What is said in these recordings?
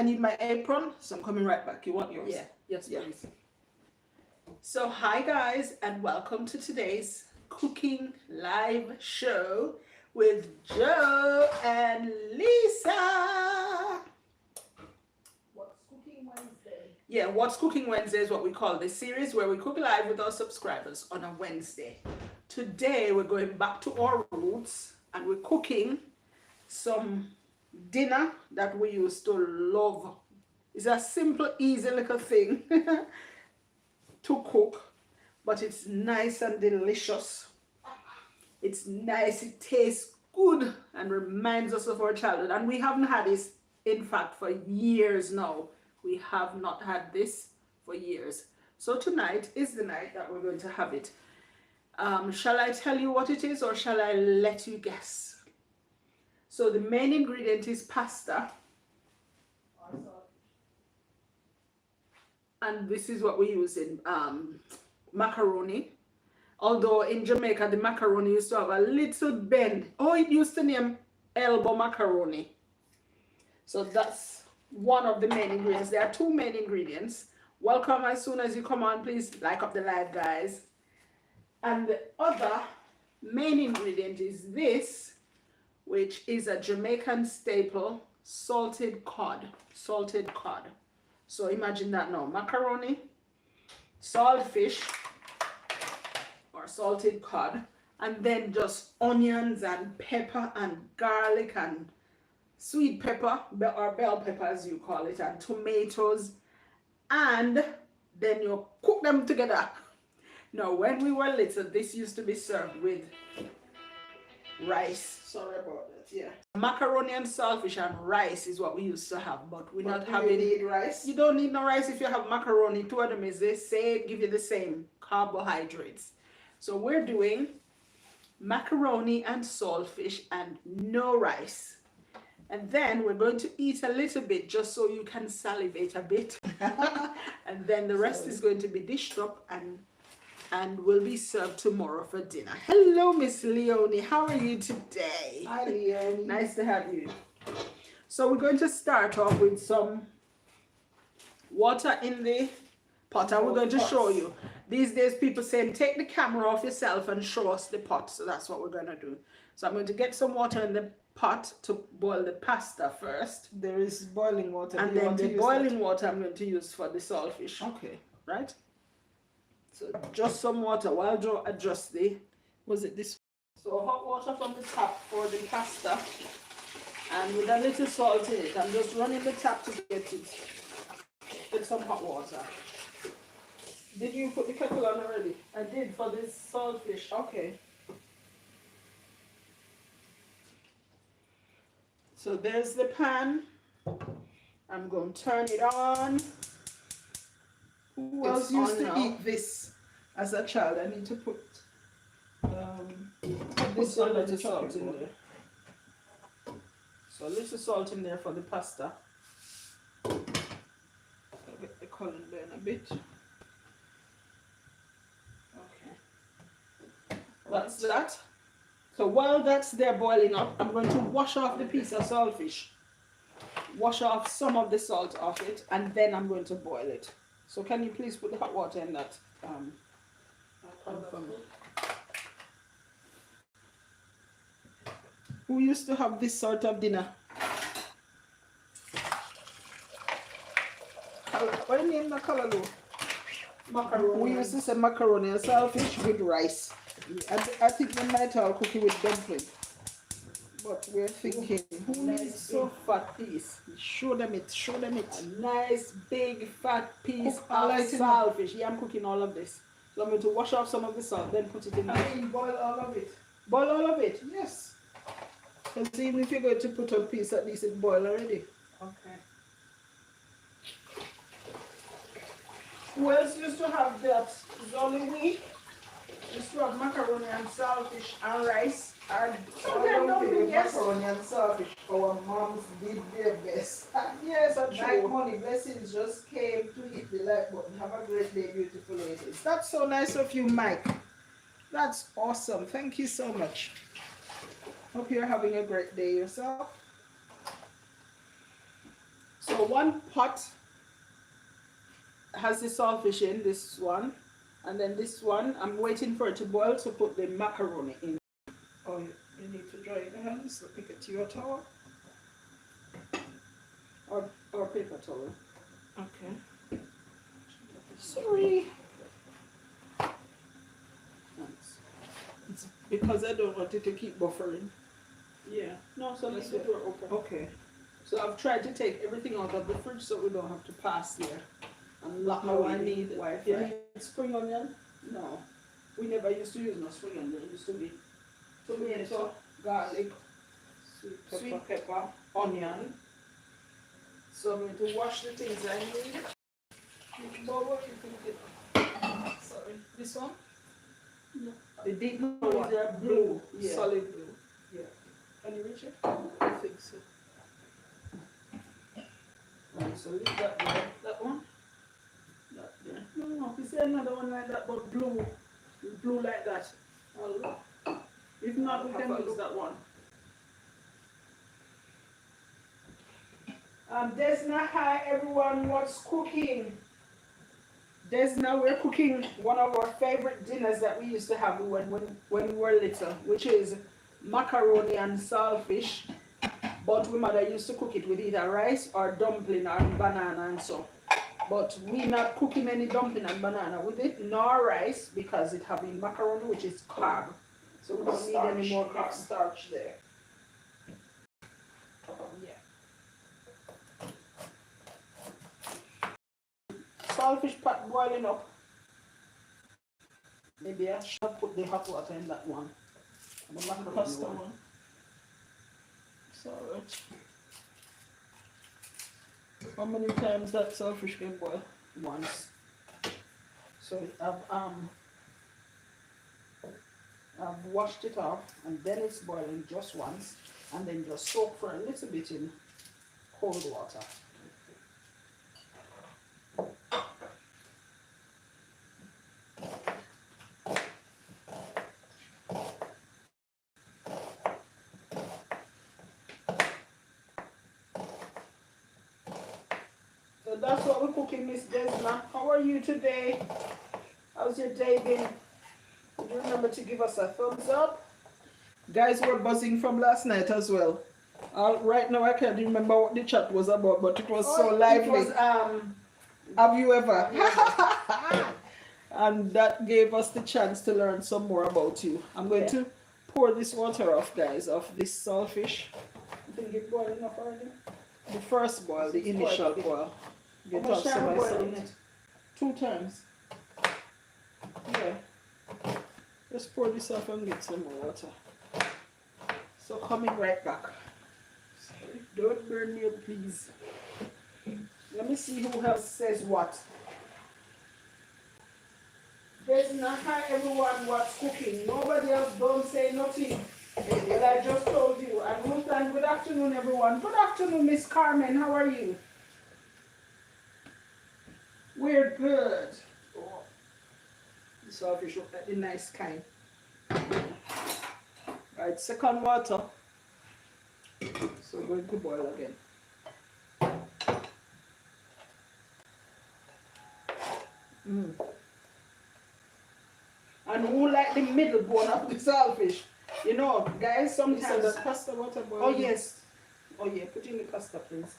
I need my apron, so I'm coming right back. You want yours? Yeah. Yes, please. So hi guys, and welcome to today's cooking live show with Joe and Lisa. What's Cooking Wednesday? Yeah, What's Cooking Wednesday is what we call this series where we cook live with our subscribers on a Wednesday. Today we're going back to our roots and we're cooking some dinner that we used to love. It's a simple, easy little thing to cook, but it's nice and delicious. It's nice, it tastes good and reminds us of our childhood. And we haven't had this, in fact, for years now. We have not had this for years. So tonight is the night that we're going to have it. Shall I tell you what it is or shall I let you guess? So the main ingredient is pasta. And this is what we use in macaroni. Although in Jamaica, the macaroni used to have a little bend. Oh, it used to name elbow macaroni. So that's one of the main ingredients. There are two main ingredients. Welcome as soon as you come on. Please like up the live, guys. And the other main ingredient is this, which is a Jamaican staple, salted cod. Salted cod. So imagine that now. Macaroni, saltfish, or salted cod, and then just onions and pepper and garlic and sweet pepper, or bell pepper as you call it, and tomatoes, and then you cook them together. Now, when we were little, this used to be served with rice. Sorry about that. Yeah, macaroni and saltfish and rice is what we used to have, but we're not having. You need rice? You don't need no rice if you have macaroni. Two of them is the same, give you the same carbohydrates. So we're doing macaroni and saltfish and no rice. And then we're going to eat a little bit just so you can salivate a bit. And then the rest is going to be dished up and will be served tomorrow for dinner. Hello, Miss Leonie. How are you today? Hi, Leonie. Nice to have you. So we're going to start off with some water in the pot. And we're going to show you. These days people saying take the camera off yourself and show us the pot. So that's what we're going to do. So I'm going to get some water in the pot to boil the pasta first. There is boiling water. And then the boiling water I'm going to use for the saltfish. Okay. Right? So just some water while Joe adjusts the, was it this? So hot water from the tap for the pasta. And with a little salt in it. I'm just running the tap to get it. Get some hot water. Did you put the kettle on already? I did for this saltfish. Okay. So there's the pan. I'm going to turn it on. Who else used to eat this as a child? I need to put this a little salt in there. So a little salt in there for the pasta. I'll get the color burn a bit. Okay. That's that. So while that's there boiling up, I'm going to wash off the piece of saltfish. Wash off some of the salt off it, and then I'm going to boil it. So can you please put the hot water in that pan for me? Who used to have this sort of dinner? What do you name the color though? macaroni. We used to say macaroni and saltfish with rice. I think they might all cook it with dumplings. But we're thinking, who needs so fat piece? Show them it, show them it. A nice big fat piece of saltfish. Yeah, I'm cooking all of this. So I'm going to wash off some of the salt, then put it in there. I mean, boil all of it. Boil all of it? Yes. Because even if you're going to put a piece, at least it boil already. Okay. Who else used to have that? It's only we. Used to have macaroni and saltfish and rice. And macaroni and saltfish. Our moms did their best. Yes, I'm sure. Like money blessings just came to hit the like button. Have a great day, beautiful ladies. That's so nice of you, Mike. That's awesome. Thank you so much. Hope you're having a great day yourself. So So one pot has the saltfish in, this one, and then this one, I'm waiting for it to boil to put the macaroni in. Oh, you need to dry your hands, so pick it to your towel. Or paper towel. Okay. Sorry. Thanks. It's because I don't want it to keep buffering. Yeah. No, so let's leave the door open. Okay. So I've tried to take everything out of the fridge so we don't have to pass there. And lock away. I need Wi-Fi. You need spring onion? No. We never used to use no spring onion. It used to be tomato, garlic, sweet pepper, onion. So I'm going to wash the things I need. What you think? Sorry. This one? No. The deep blue one. Blue. Yeah. Solid blue. Yeah. Can you reach it? I think so. Right, so leave that there. That one? That there. No, you see another one like that, but blue. Blue like that. If not, we can use that one. Desna, hi everyone, what's cooking? Desna, we're cooking one of our favorite dinners that we used to have when we were little, which is macaroni and saltfish. But my mother used to cook it with either rice or dumpling or banana and so. But we're not cooking any dumpling and banana with it, nor rice, because it having macaroni, which is carb. So we don't need any more carb starch there. Yeah. Saltfish pot boiling up. Maybe I should put the hot water in that one. The pasta one. It's alright. How many times that saltfish can boil? Once. So I've washed it off and then it's boiling just once and then just soak for a little bit in cold water. So that's what we're cooking, Miss Desna. How are you today? How's your day been? Remember to give us a thumbs up. Guys, we're buzzing from last night as well. Right now I can't remember what the chat was about, but it was so lively. It was, have you ever? And that gave us the chance to learn some more about you. I'm going to pour this water off, guys, of this saltfish. I think it's boiling enough already. The first boil, the initial boil. Get off some boiling it. 2 times. Yeah. Just pour this off and get some more water. So coming right back. Sorry, don't burn me up, please. Let me see who else says what. There's not hi everyone what's cooking. Nobody else don't say nothing. Well, I just told you. And good afternoon, everyone. Good afternoon, Miss Carmen. How are you? We're good. Oh. The saltfish look like the nice kind. Right, second water. So we're going to boil again. And who like the middle bone of the saltfish? You know, guys, sometimes the pasta water boil. Oh yes. Oh yeah, put in the pasta, please.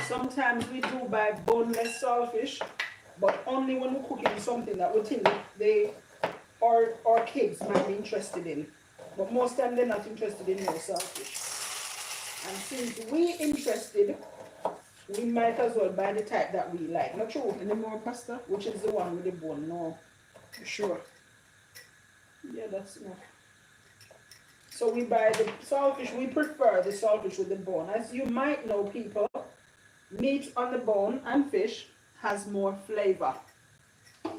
Sometimes we do buy boneless saltfish, but only when we're cooking something that we think our kids might be interested in. But most time they're not interested in no saltfish. And since we're interested, we might as well buy the type that we like. Not true? Any more pasta? Which is the one with the bone? No. Sure. Yeah, that's enough. So we buy the saltfish. We prefer the saltfish with the bone. As you might know, people, meat on the bone and fish has more flavor. Yeah.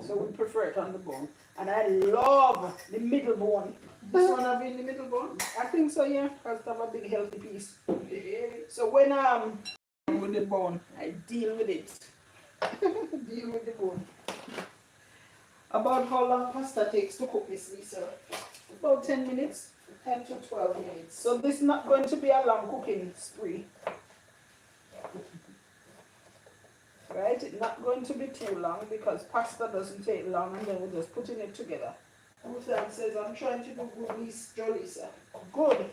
So we prefer it on the bone. And I love the middle bone. This one have in the middle bone? I think so, yeah. Because it have a big healthy piece. So when with the bone, I deal with it. Deal with the bone. About how long pasta takes to cook, Miss Lisa? About 10 minutes. 10 to 12 minutes. So this is not going to be a long cooking spree. Right? It's not going to be too long because pasta doesn't take long and then we're just putting it together. Ruth says, I'm trying to do good Jolisa. Good.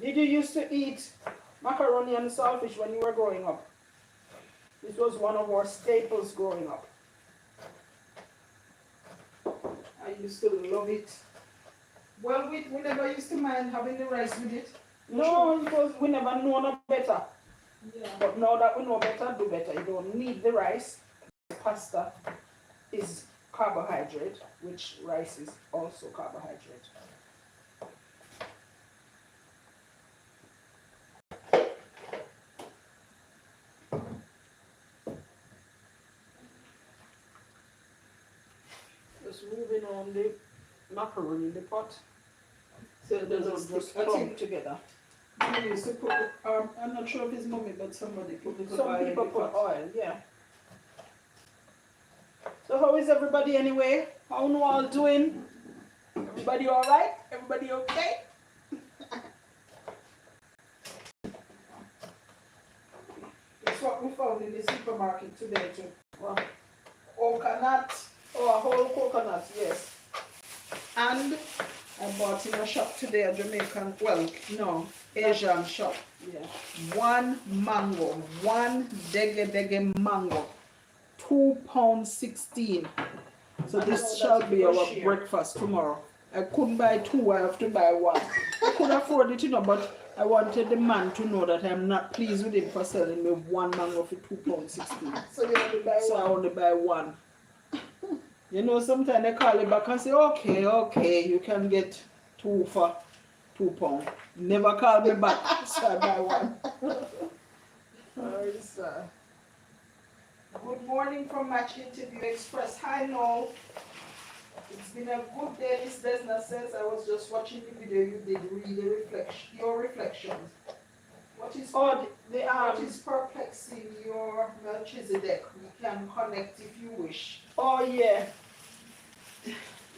Did you used to eat macaroni and saltfish when you were growing up? This was one of our staples growing up. I used to love it. Well, we never used to mind having the rice with it. No, because we never know no better. Yeah. But now that we know better, do better. You don't need the rice. Pasta is carbohydrate, which rice is also carbohydrate. Just moving on the macaroni in the pot. So it doesn't Just stick. I clump think together. we used to put, I'm not sure if it's mommy, but somebody put little Some oil in people the put pot. oil, yeah. So how is everybody anyway? How you all doing? Everybody all right? Everybody okay? It's what we found in the supermarket today too. Well, Coconut. oh, a whole coconut, yes. And I bought in a shop today, a Jamaican, well, no, Asian shop. Yeah. One mango, one dege mango, £2.16. So I this know shall that's be a good our share. breakfast tomorrow. I couldn't buy two, I have to buy one. I could afford it, but I wanted the man to know that I'm not pleased with him for selling me one mango for £2.16. So you only buy So I one. only buy one. You know, sometimes they call it back and say, okay, you can get two for £2. Never call me back, so I buy one. Good morning from Match Interview Express. Hi, Noel. It's been a good day. This Desna says I was just watching the video you did, read your reflections. What is what is perplexing your Melchizedek? We can connect if you wish. Oh yeah.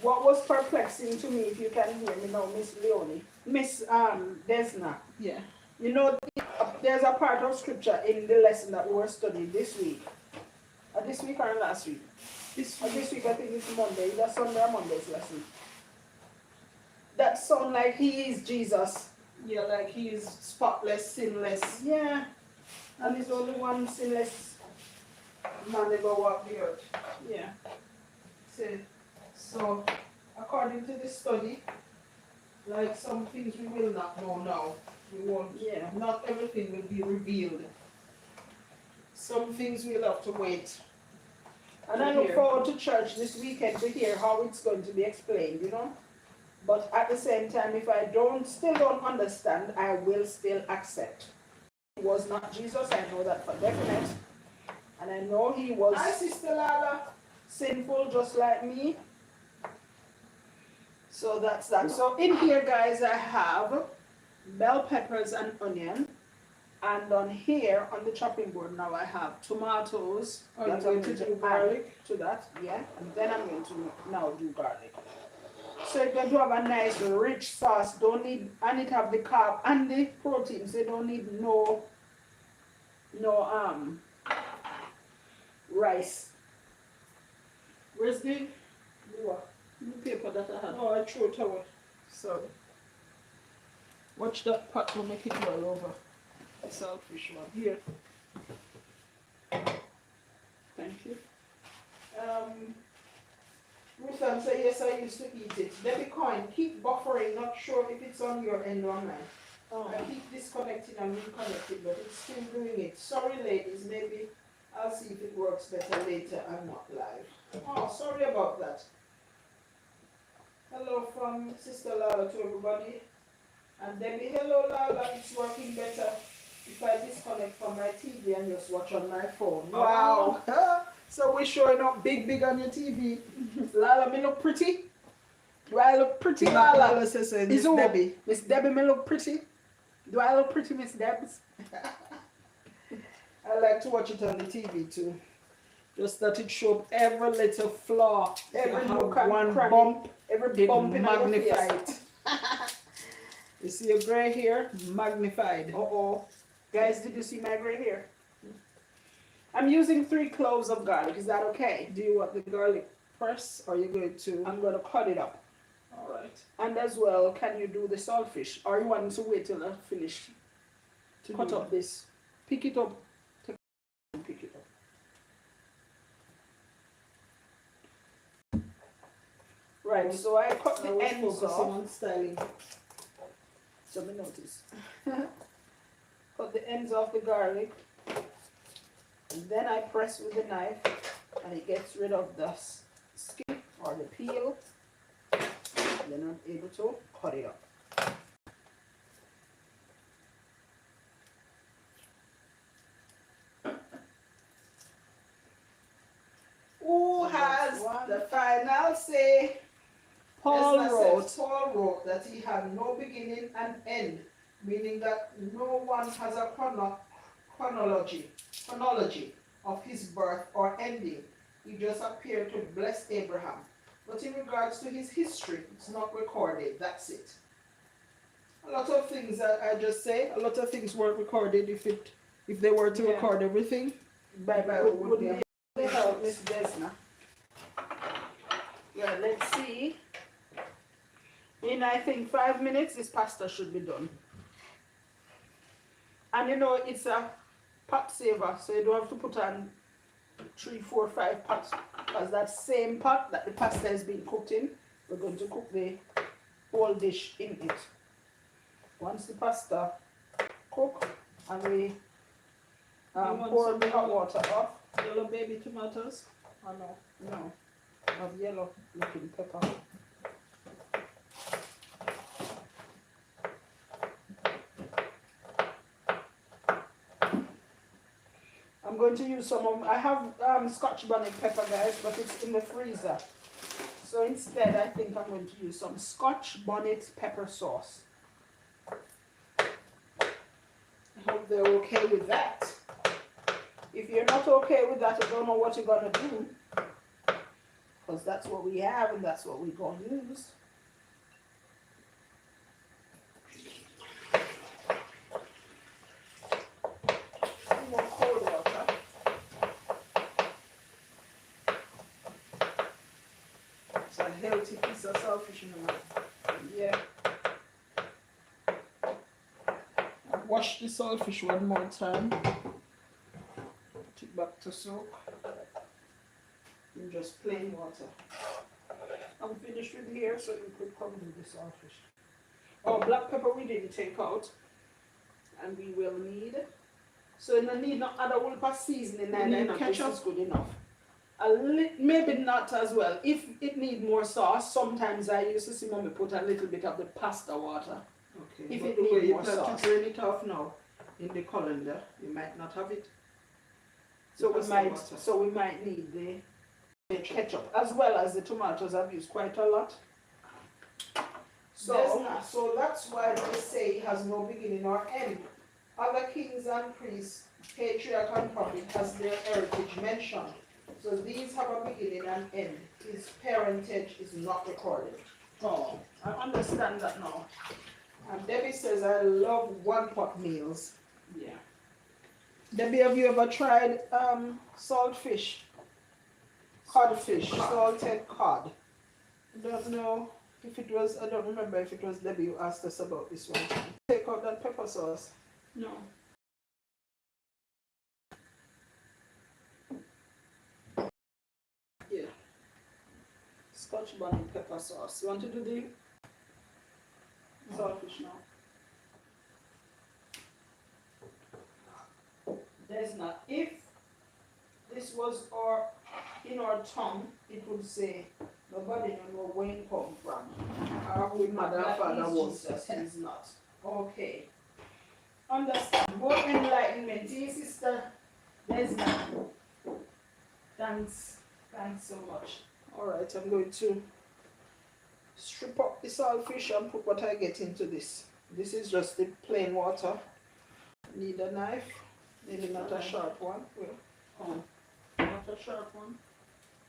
What was perplexing to me, if you can hear me now, Miss Leonie, Miss Desna. Yeah. You know, there's a part of scripture in the lesson that we were studying this week. This week or last week? This week I think it's Monday. Either Sunday or Monday's lesson. That sound like he is Jesus. Yeah, like he is spotless, sinless. Yeah. And he's only one sinless Man ever walk the earth. yeah. So, according to this study, like some things we will not know now. We won't. Yeah. Not everything will be revealed. Some things we'll have to wait. And I look forward to church this weekend to hear how it's going to be explained, you know. But at the same time, if I still don't understand, I will still accept. He was not Jesus, I know that for definite. And I know he was Hi, Sister Lala. sinful just like me. So that's that. So in here, guys, I have bell peppers and onion. And on here, on the chopping board now, I have tomatoes. Oh, you're that going I'm to going do add garlic? to that, yeah. And then I'm going to now do garlic. So you're going to have a nice rich sauce. Don't need, and it have the carb and the protein. So you don't need no rice. Where's the Paper that I have. Oh, I threw it away. So Watch that pot will make it well over. the saltfish one here. Thank you. Ruth say yes, I used to eat it. Debbie Coin, keep buffering. Not sure if it's on your end or mine. Oh. I keep disconnecting and reconnecting, but it's still doing it. Sorry, ladies. Maybe I'll see if it works better later. I'm not live. Oh, sorry about that. Hello from Sister Lala to everybody. And Debbie, hello Lala. It's working better if I disconnect from my TV and just watch on my phone. Wow. So we're showing up big on your TV. Lala, me look pretty? Do I look pretty, Lala? Lala says, Miss who? Debbie. Miss Debbie, me look pretty? Do I look pretty, Miss Debbie? I like to watch it on the TV too. Just that it show every little flaw. Every If you nook have and one cranny, bump, every it bump in your magnified. face. You see your gray hair? Magnified. Uh-oh. Guys, did you see my gray hair? I'm using 3 cloves of garlic. Is that okay? Do you want the garlic press or are you going to? I'm going to cut it up. Alright. And as well, can you do the saltfish? Or you want to wait till I finish? To Cut do up this. Pick it up. Pick it up. Right, so I cut the ends off. on styling. So me notice. Cut the ends off the garlic. And then I press with the knife and it gets rid of the skin or the peel. Then I'm able to cut it up. Who has the final say? Paul wrote. Paul wrote that he had no beginning and end, meaning that no one has a chronology of his birth or ending. He just appeared to bless Abraham. But in regards to his history, it's not recorded. That's it. A lot of things that I just say, A lot of things weren't recorded. If they were to Yeah. record everything, Bible would wouldn't be help Miss Desna. Yeah, let's see. In I think 5 minutes, this pasta should be done. And you know, it's a pot saver, so you don't have to put on 3, 4, 5 pots, because that same pot that the pasta has been cooked in, we're going to cook the whole dish in it. Once the pasta cook and we pour the hot water off. yellow baby tomatoes. Oh no, I have yellow looking pepper. I'm going to use some of, I have Scotch bonnet pepper, guys, but it's in the freezer. So instead, I think I'm going to use some Scotch bonnet pepper sauce. I hope they're okay with that. If you're not okay with that, I don't know what you're going to do. Because that's what we have and that's what we're going to use. More cold water. It's a healthy piece of saltfish in the mouth. Yeah. Wash the saltfish one more time. Put it back to soak. In just plain water. I'm finished with here, so you could come with the saltfish. Oh, black pepper we didn't take out. And we will need. So you don't need no other whole pot seasoning. You need Ketchup is good enough. Maybe not as well. If it need more sauce, sometimes I used to see mommy put a little bit of the pasta water. Okay. If but it the need way you more have sauce. to drain it off now in the colander, you might not have it. So Pasta we might need the ketchup as well as the tomatoes. I've used quite a lot. So that's why they say it has no beginning or end. Other kings and priests, patriarch and prophet has their heritage mentioned. So these have a beginning and end. His parentage is not recorded. Oh, I understand that now. And Debbie says, I love one-pot meals. yeah. Debbie, have you ever tried saltfish? Codfish, salted cod. I don't know if it was, I don't remember if it was Debbie who asked us about this one. Take out that pepper sauce. No. Yeah. Scotch bonnet pepper sauce. You want to do the saltfish now? There's not. If this was in our tongue, it would say, nobody know where it come from. Our mother and father was. He's not. Okay. Understand. More enlightenment. Dear sister, there's not. Thanks. Thanks so much. Alright, I'm going to strip up the saltfish and put what I get into this. This is just the plain water. Need a knife. Maybe not a sharp one. Well, Oh, not a sharp one?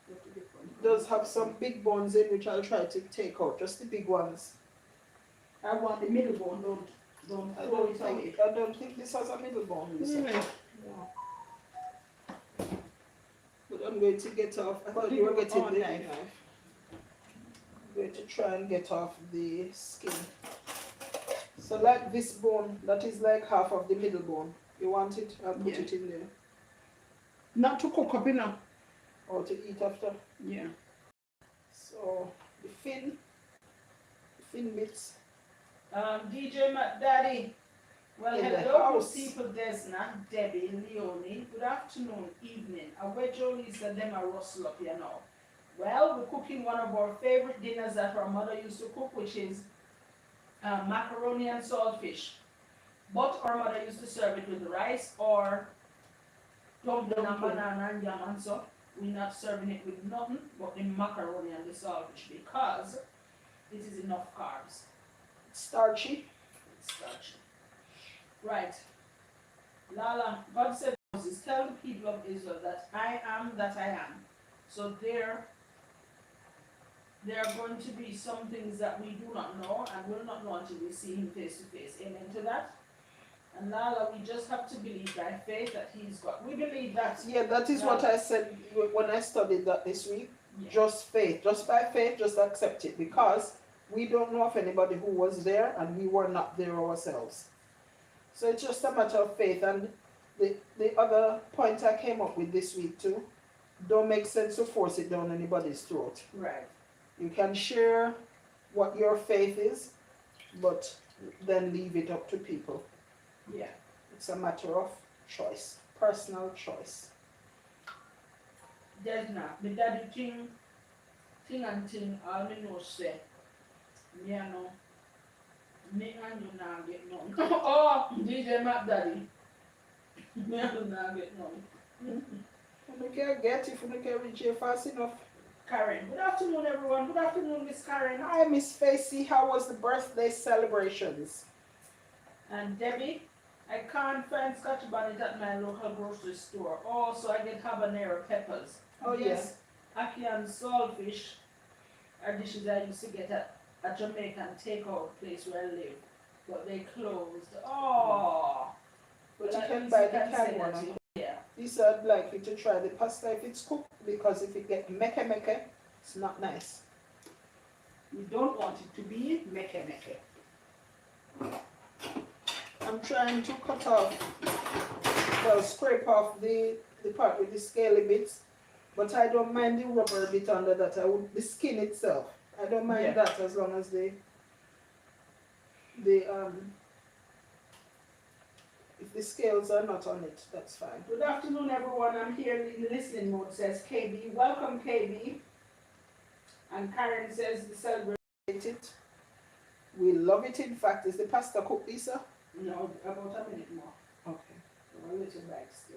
It does have some big bones in which I'll try to take out, just the big ones. I want the middle bone, don't throw it away. I don't think this has a middle bone. Really? No. But I'm going to get off. I thought you were getting the knife. I'm going to try and get off the skin. So like this bone, that is like half of the middle bone. You want it? I'll put it in there. Not to cook up, you know. Or to eat after. Yeah. So the fin bits. DJ Daddy. Well, In the hello house. people, Desna, Debbie, Leonie. Good afternoon, evening. Away Lisa, them a rustle up, you know. Well, we're cooking one of our favorite dinners that our mother used to cook, which is macaroni and saltfish. But our mother used to serve it with rice or dumpling and banana and yam, and so we're not serving it with nothing but the macaroni and the saltfish because it is enough carbs. It's starchy. It's starchy. Right. Lala, God said to Moses, tell the people of Israel that I am that I am. So there are going to be some things that we do not know and will not know until we see him face to face. Amen to that. And Lala, we just have to believe by faith that he's got. We believe that. Yeah, that is what I said when I studied that this week. Yeah. Just faith. Just by faith, just accept it. Because we don't know of anybody who was there and we were not there ourselves. So it's just a matter of faith. And the other point I came up with this week too, don't make sense to force it down anybody's throat. Right. You can share what your faith is, but then leave it up to people. Yeah. It's a matter of choice, personal choice. There's not. The daddy thing and thing, all me know say, me I know, me and you now get none. Oh, DJ Mac Daddy. Me and you now get none. If you can get, if you can reach here fast enough. Karen. Good afternoon, everyone. Good afternoon, Miss Karen. Hi, Miss Facey. How was the birthday celebrations? And Debbie, I can't find Scotch bonnet at my local grocery store. Oh, so I get habanero peppers. Oh, yes. Ackee and saltfish are dishes I used to get at a Jamaican takeout place where I live. But they closed. Oh. But Well, you can at buy least the you can canned say one. that you- Yeah. Lisa, I'd like you to try the pasta if it's cooked, because if it get meke, it's not nice. You don't want it to be meke. I'm trying to cut off, well, scrape off the part with the scaly bits, but I don't mind the rubber bit under that. The skin itself. I don't mind that as long as if the scales are not on it, that's fine. Good afternoon, everyone. I'm here in listening mode, says KB. Welcome, KB. And Karen says the celebrate It. We love it. In fact, is the pasta cooked, Lisa? No, about a minute more. Okay. A little back still.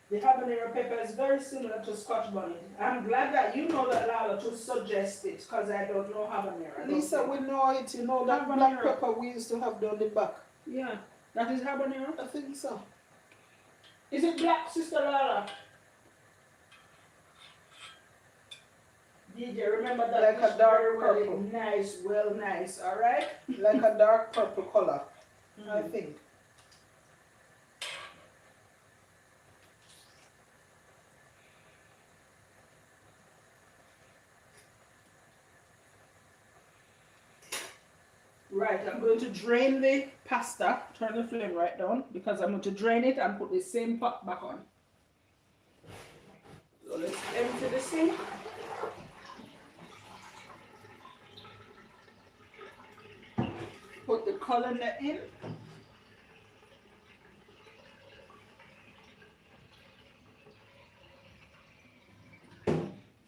The habanero pepper is very similar to Scotch bonnet. I'm glad that you know that, Lala, to suggest it, because I don't know habanero. Lisa, we know it. You know that black pepper we used to have down the back. Yeah, that is habanero. I think so. Is it black, Sister Lala? DJ, remember that Like a dark very purple. Nice, well nice, alright? Like a dark purple color, I think. Right, I'm going to drain the pasta, turn the flame right down, because I'm going to drain it and put the same pot back on. So let's empty the sink. Put the colander in.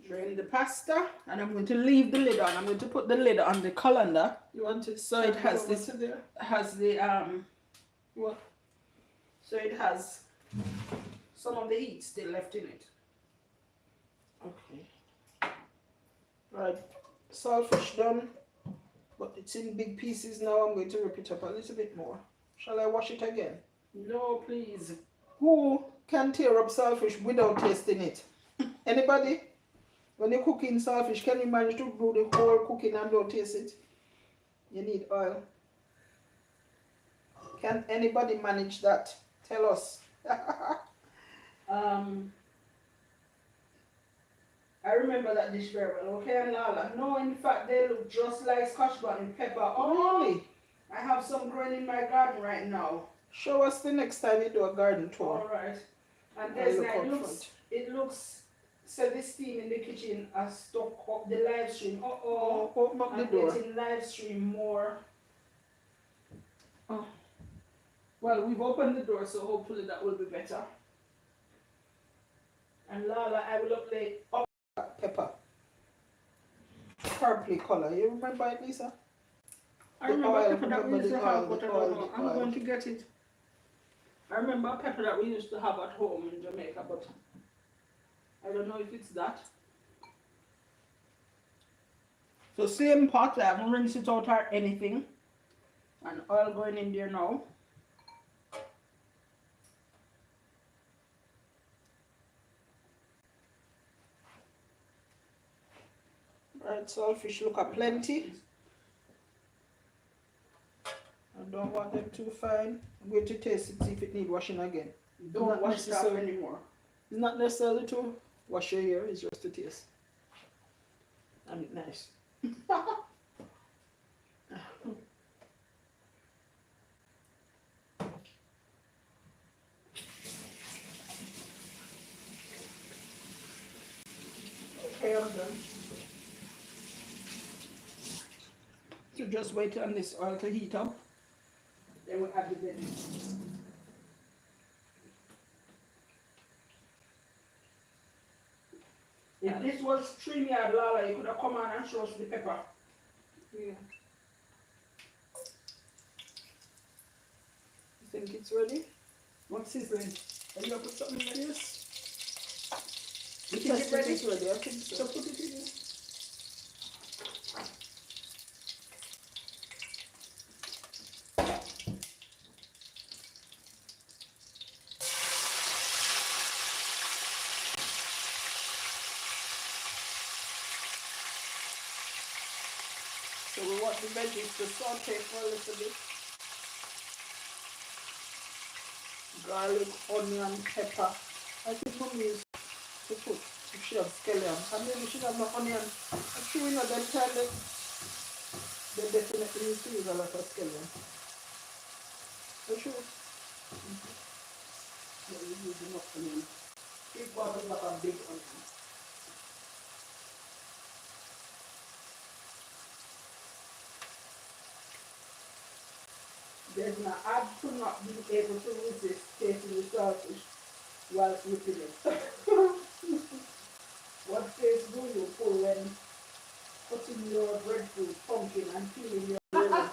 Drain the pasta, and I'm going to leave the lid on. I'm going to put the lid on the colander. You want it So it has this, there? what? So it has some of the heat still left in it. Okay. Right. Saltfish done, but it's in big pieces now. I'm going to rip it up a little bit more. Shall I wash it again? No, please. Who can tear up saltfish without tasting it? Anybody? When you're cooking saltfish, can you manage to do the whole cooking and don't taste it? You need oil. Can anybody manage that? Tell us. I remember that dish very well. Okay, and Lala. No, in fact, they look just like scotch bonnet and pepper. Oh, Really? I have some growing in my garden right now. Show us the next time you do a garden tour. All right. And I'll there's look like, out for it. it looks, so the steam in the kitchen has stuck up the live stream. Oh, open up the I'm door. getting live stream more. Oh. Well, we've opened the door, so hopefully that will be better. And Lala, I will update Pepper. Purpley color. You remember it, Lisa? I The remember oil, pepper that we remember used the to have, oil, but the I don't oil, know. the I'm oil. going to get it. I remember pepper that we used to have at home in Jamaica, but I don't know if it's that. So same pot, I haven't rinsed it out or anything. And oil going in there now. Right, saltfish look a plenty. I don't want them too fine. I'm going to taste it, see if it need washing again. Don't Not wash it off necessarily. anymore. It's not necessarily to wash your hair, it's just to taste. And it's nice. Okay, I'm done. So just wait on this oil to heat up. Then we add it in. If this was StreamYard, Lala, you could have come on and show us the pepper. Yeah. You think it's ready? What's sizzling? Are you gonna put something in this? You think it's ready? It's ready, I think So so. put it in. So we want the veggies to saute for a little bit. Garlic, onion, pepper. I think for me is to put if she have scallions. And maybe she have no onion. I'm sure you know them time they definitely used to use a lot of scallion. I'm sure. Yeah, you use enough onion. 3/4 of a big onion. There's no, I could not be able to resist tasting the saltfish while whipping it. What face do you pull when putting your breadfruit, pumpkin, and peeling your lemon?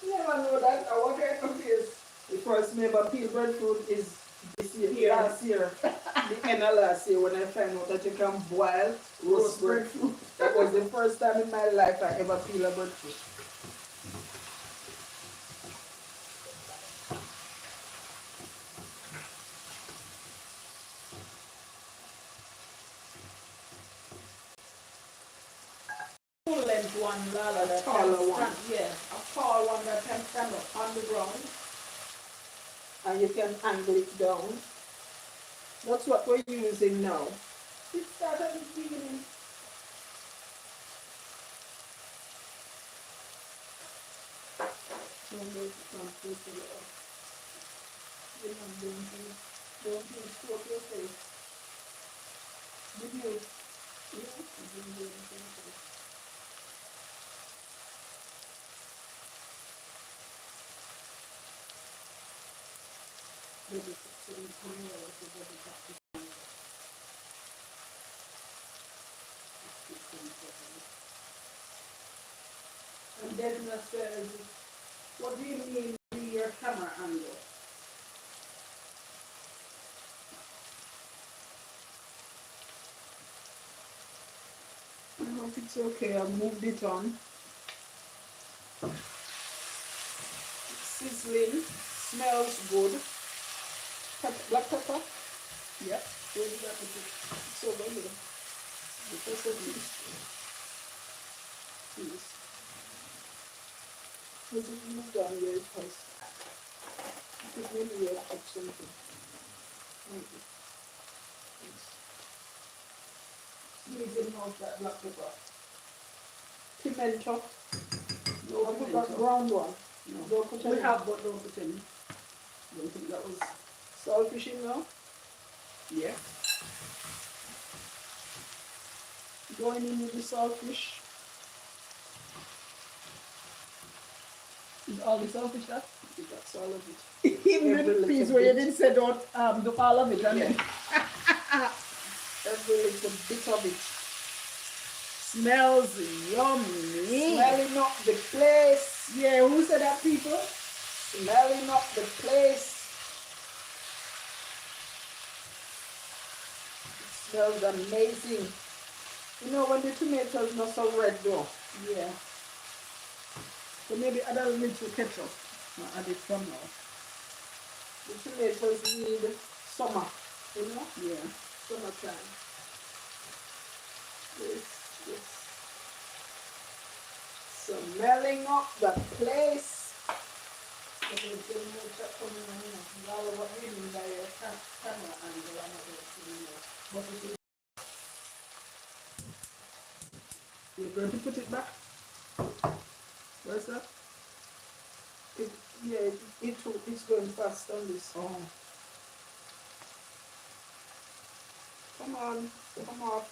Never know that. I want to confuse. The first me ever peel breadfruit is this year, Here. last year. The end of last year when I found out that you can boil roast breadfruit. That was the first time in my life I ever peel a breadfruit. Full length one, Lala, that Taller can one. stand, yeah, a tall one that can stand up on the ground. And you can angle it down. That's what we're using now. It started at the beginning. So I'm going to transfer it off. Then I'm going to don't use stroke your face. Did you? Yeah, I didn't do anything. Maybe it's in here or the body practice. And Desna says, what do you mean be your camera angle? I hope it's okay. I moved it on. It's sizzling. Smells good. Black pepper. Yep. Where did that put it? It's over here. Just a teaspoon. Please. This is moved down here because it maybe you have put something. Maybe. Squeezing out that black pepper. Pimento. No I put pimento. that ground one. No. Don't put We any. have, but don't put any. Don't think that was. Saltfish in now. Yeah. Going in with the saltfish. Is all the selfish that? I think that's all of it. Even Every the piece little where you bit. didn't say don't do all of it, and Yeah. then Every little bit of it. smells yummy. Smelling up the place. Yeah, who said that, people? Smelling up the place. It smells amazing. You know when the tomatoes not so red though. Yeah. So maybe add a little ketchup. I'll add it from now. The tomatoes need summer, you know? Yeah. Summertime. Yes. Smelling up the place. So there's a more chat coming on, you know. All of what you mean by your camera angle, I'm not going to see you. But it is. You're going to put it back? Where's that? It's going fast on this. Oh. Come on, come off.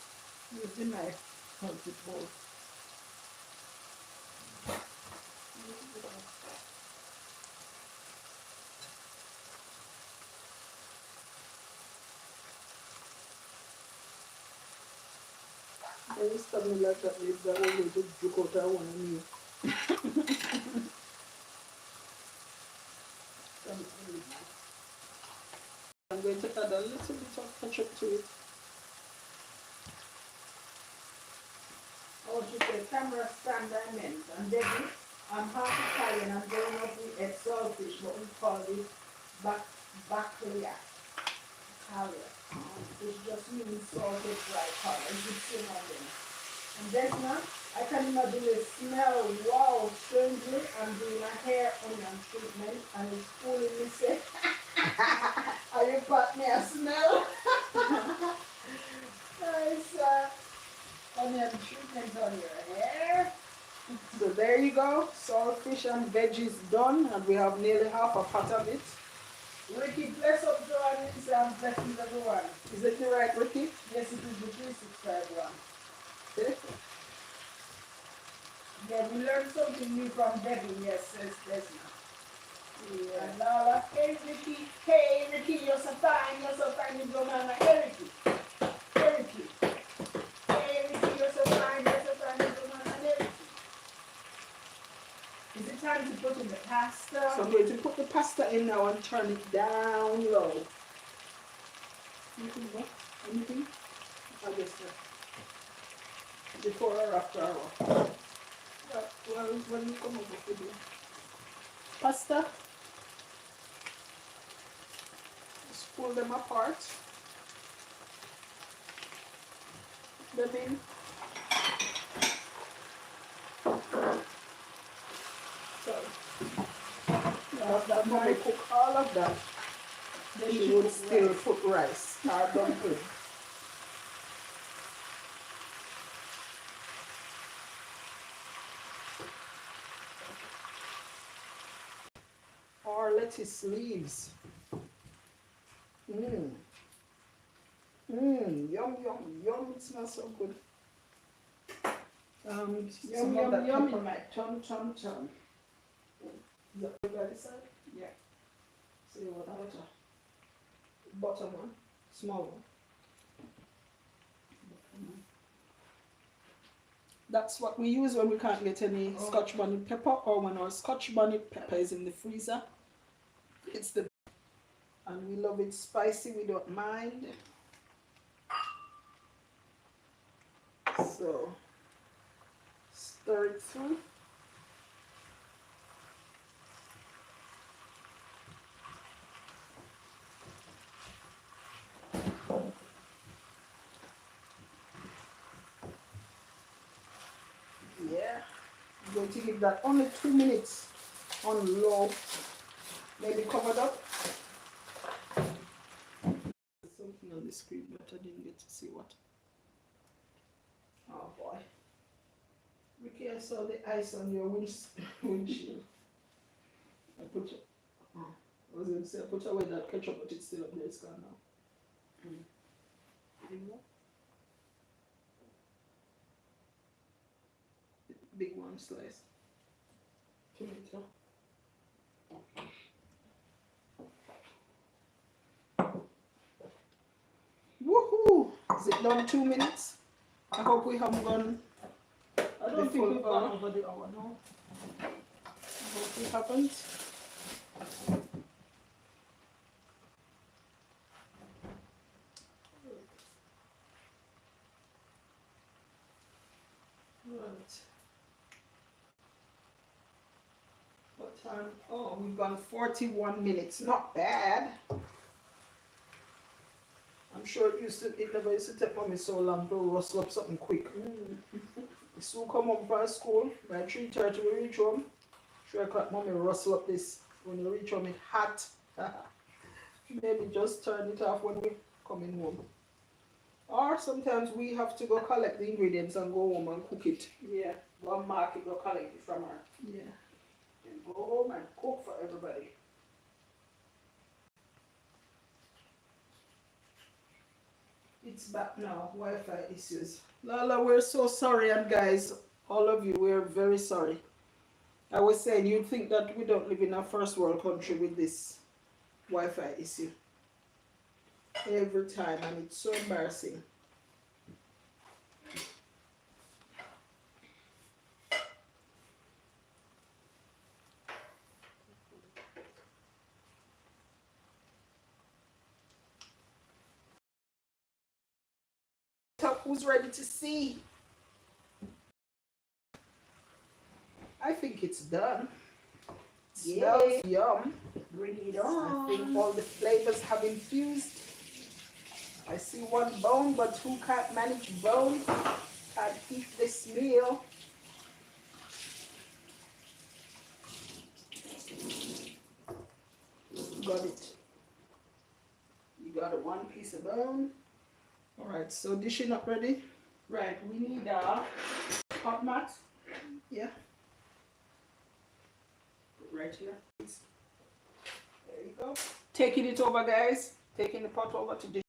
Use the knife. Hold it both. They used to me like that, that always would joke out that one on you. I'm going to add a little bit of ketchup to it. Oh, she said camera stand diamond. And then I'm half Italian. I'm growing up with a saltfish, what we call it baccaria. Which just means salted dry color. You can see on them. And then now, I can imagine the smell. Wow, strangely, I'm doing a hair onion treatment and it's fooling me. Say, are you got me a smell? Nice onion treatment on your hair. So there you go, saltfish and veggies done, and we have nearly half a pot of it. Ricky, bless up Joanne and blessings everyone. Is it the right, Ricky? Yes, it is the 365 one. Okay. Yeah, we learned something new from Debbie, yes, Desna. Yeah. And Lala, hey Ricky, you're so fine, you go man, hey Ricky. Hey Ricky, you're so fine, you go man, hey Ricky. Is it time to put in the pasta? So I'm going to put the pasta in now and turn it down low. Anything more? Anything? I guess so. Before or after hour? Well, when you come over with the pasta, just pull them apart. Put them in. Sorry. That mommy cook all of that. Then she would still put rice or dumpling. Or lettuce leaves. Yum, yum, yum. It smells so good. Yum, yum in my tum. Is that the other side? Yeah. See what butter? Bottom one, small one. That's what we use when we can't get any Scotch bonnet pepper, or when our Scotch bonnet pepper is in the freezer. It's the and we love it spicy. We don't mind. So stir it through. I'm going to give that only 2 minutes on low. Maybe covered up. Something on the screen, but I didn't get to see what. Oh boy. Ricky, I saw the ice on your windshield. I put it. Oh, I was going to say I put away that ketchup, but it's still up there. It's gone now. Big one slice. Tomato. Woohoo! Is it done 2 minutes? I hope we haven't gone. I don't think we've gone over the hour, no. I hope we haven't. Right. What time? Oh, we've gone 41 minutes. Not bad. I'm sure it never used to take mommy so long to rustle up something quick. So come home from school, by 3:30 we reach home. 3 o'clock mommy rustle up this. When you reach home it's hot. Maybe just turn it off when we coming home. Or sometimes we have to go collect the ingredients and go home and cook it. Yeah, one market go collect it from her. Yeah. And go home and cook for everybody. It's back now, Wi-Fi issues. Lala, we're so sorry, and guys, all of you, we're very sorry. I was saying, you'd think that we don't live in a first world country with this Wi-Fi issue. Every time, and it's so embarrassing. Who's ready to see? I think it's done. Smells yum. Bring it on. I think all the flavors have infused. I see one bone, but who can't manage bone can't eat this meal. Got it. You got a 1 piece of bone. All right, so dishing up ready? Right, we need a hot mat. Yeah. Right here. There you go. Taking it over, guys. Taking the pot over to dish.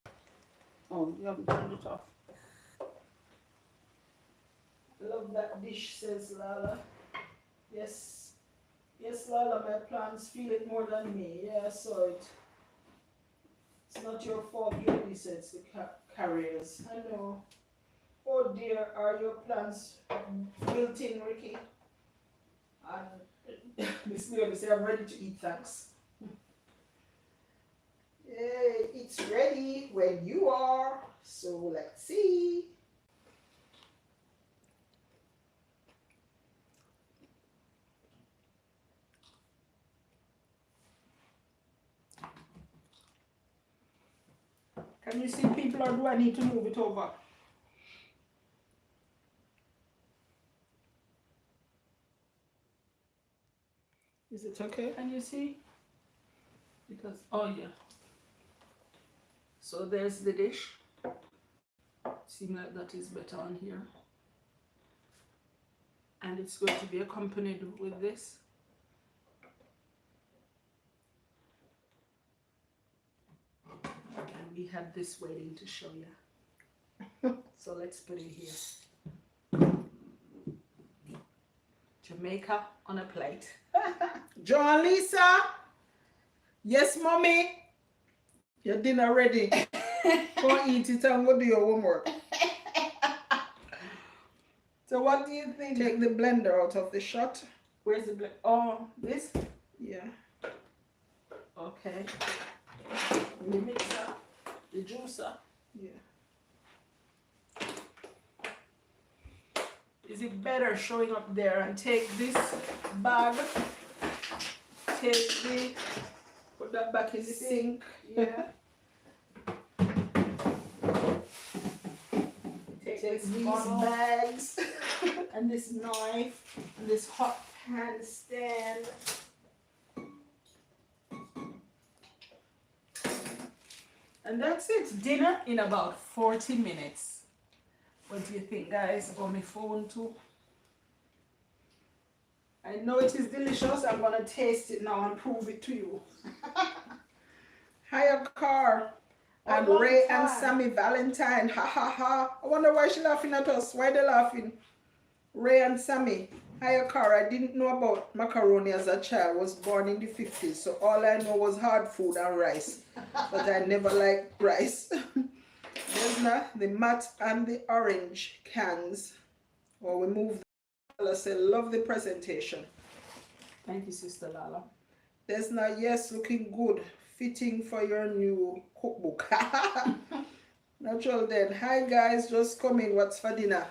Oh, you haven't turned it off. Love that dish, says Lala. Yes. Yes, Lala, my plants feel it more than me. Yeah, I saw it. It's not your fault, really, says the carriers. I know. Oh dear, are your plants built in, Ricky? And Miss Leonie say, I'm ready to eat, thanks. Yay, it's ready when you are. So let's see. Can you see people, or do I need to move it over? Is it okay? Can you see? Because, oh yeah. So there's the dish. Seems like that is better on here. And it's going to be accompanied with this. And we had this waiting to show you. So let's put it here. Jamaica on a plate. John, Lisa. Yes, mommy. Your dinner ready. Go eat it and go do your homework. So what do you think? Take the blender out of the shot. Where's the blender? Oh, this? Yeah. Okay. The mixer, the juicer. Yeah. Is it better showing up there and take this bag, Put that back in the sink. Yeah. Take Take these bottle. bags. and this knife and this hot pan stand. And that's it. Dinner in about 40 minutes. What do you think, guys? On my phone too. I know it is delicious. I'm gonna taste it now and prove it to you. Hiya car and Ray and Sammy Valentine. Ha ha ha. I wonder why she laughing at us. Why they laughing? Ray and Sammy. Hiya car. I didn't know about macaroni as a child. I was born in the 50s. So all I know was hard food and rice. But I never liked rice. There's the matte and the orange cans. Or we move. I say, love the presentation. Thank you, Sister Lala. There's yes, looking good. Fitting for your new cookbook. Natural then. Hi guys, just come in. What's for dinner?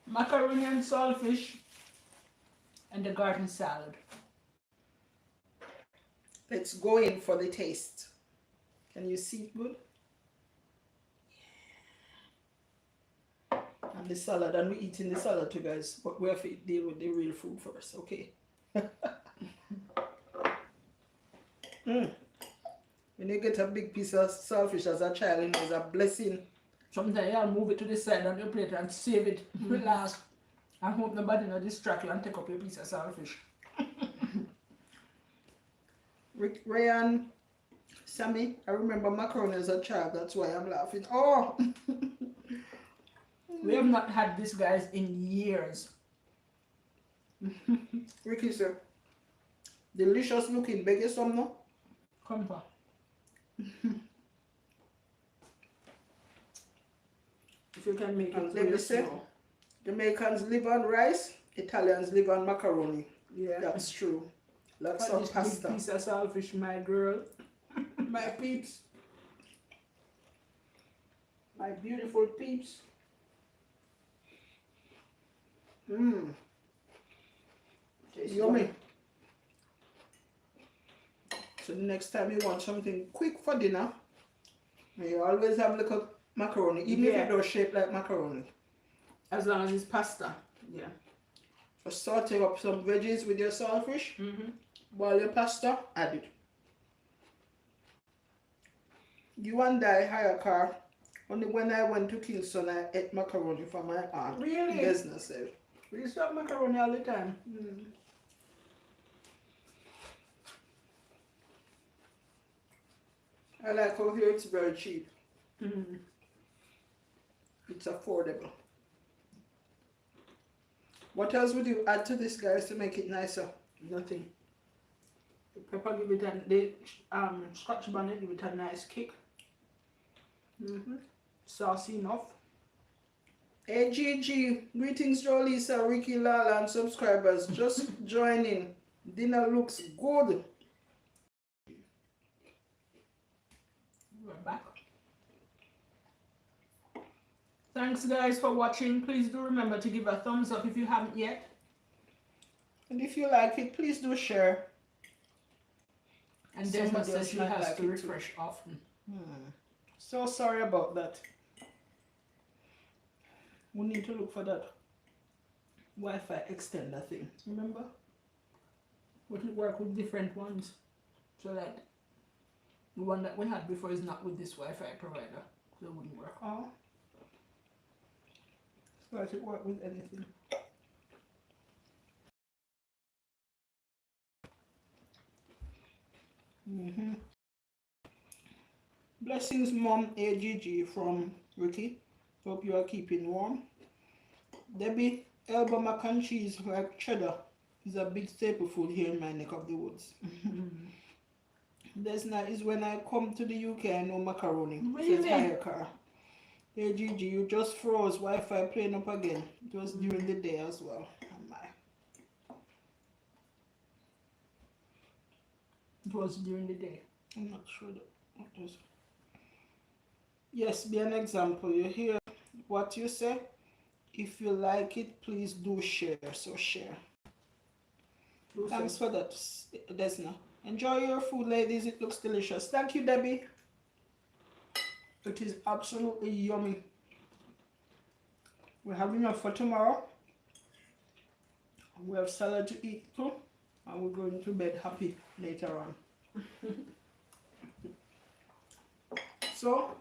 Macaroni and saltfish and the garden salad. Let's go in for the taste. Can you see it good? And the salad, and we're eating the salad too, guys. But we have to deal with the real food first, okay? When you get a big piece of saltfish as a child, it's a blessing. Sometimes I'll move it to the side on your plate and save it for last. I hope nobody will distract you and take up your piece of saltfish. Rayan, Sammy, I remember macaroni as a child, that's why I'm laughing. Oh! We have not had this, guys, in years. Ricky, sir. Delicious looking. Beg you some, no? Come on. If you can make it really small. Jamaicans live on rice, Italians live on macaroni. Yeah. That's true. Lots of pasta. Big piece of saltfish, my girl. My peeps. My beautiful peeps. Yummy. So the next time you want something quick for dinner, you always have a little macaroni, even if it don't shape like macaroni. As long as it's pasta. Yeah. Just saute up some veggies with your saltfish, boil your pasta, add it. You and I hire a car. Only when I went to Kingston, I ate macaroni from my aunt. Really? Business. We used to have macaroni all the time. I like how here it's very cheap. It's affordable. What else would you add to this, guys, to make it nicer? Nothing. The pepper give it the scotch bonnet give it a nice kick. Saucy enough. Hey Gigi, greetings Leisa, Ricky, Lala and subscribers. Just joining. Dinner looks good. We're back. Thanks guys for watching. Please do remember to give a thumbs up if you haven't yet. And if you like it, please do share. And Desma says she has to refresh often. So sorry about that. We need to look for that Wi-Fi extender thing. Remember? Wouldn't work with different ones. So that the one that we had before is not with this Wi-Fi provider. So it wouldn't work. Oh. So it should work with anything. Blessings, Mom AGG from Ricky. Hope you are keeping warm. Debbie, elbow mac and cheese like cheddar is a big staple food here in my neck of the woods. That's nice. When I come to the UK, I know macaroni. Really? Higher car. AGG, you just froze. Wi-Fi playing up again. It was during the day as well. Oh my. It was during the day. I'm not sure what was. Yes, be an example. You hear what you say? If you like it, please do share. So share. Thanks for that, Desna. Enjoy your food, ladies. It looks delicious. Thank you, Debbie. It is absolutely yummy. We have enough for tomorrow. We have salad to eat too. And we're going to bed happy later on. So,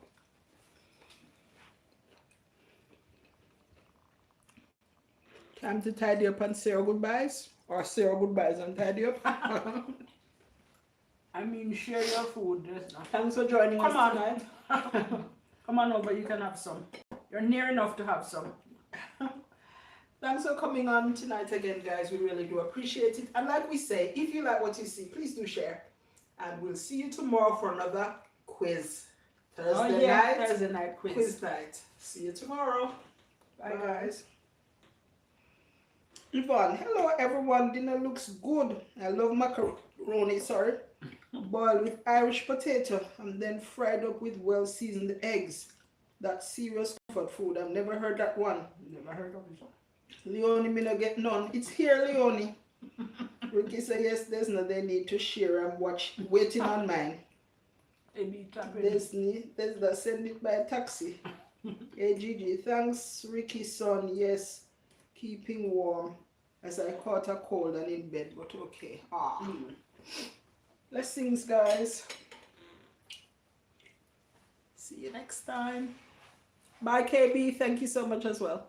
time to tidy up and say our goodbyes. Or say our goodbyes and tidy up. I mean, share your food. There's not. Thanks for joining Come us on. tonight. Come on over, you can have some. You're near enough to have some. Thanks for coming on tonight again, guys. We really do appreciate it. And like we say, if you like what you see, please do share. And we'll see you tomorrow for another quiz. Thursday night quiz. Quiz night. See you tomorrow. Bye, guys. Yvonne, hello everyone. Dinner looks good. I love macaroni, boiled with Irish potato and then fried up with well-seasoned eggs. That's serious comfort food. I've never heard that one. Never heard of it. Leonie, me no get none. It's here, Leonie. Ricky said, yes, there's no they need to share and watch. Waiting on mine. There's the send it by taxi. Hey, Gigi, thanks, Ricky, son. Yes, keeping warm as I caught a cold and in bed, but okay. Blessings, guys. See you next time. Bye, KB. Thank you so much as well.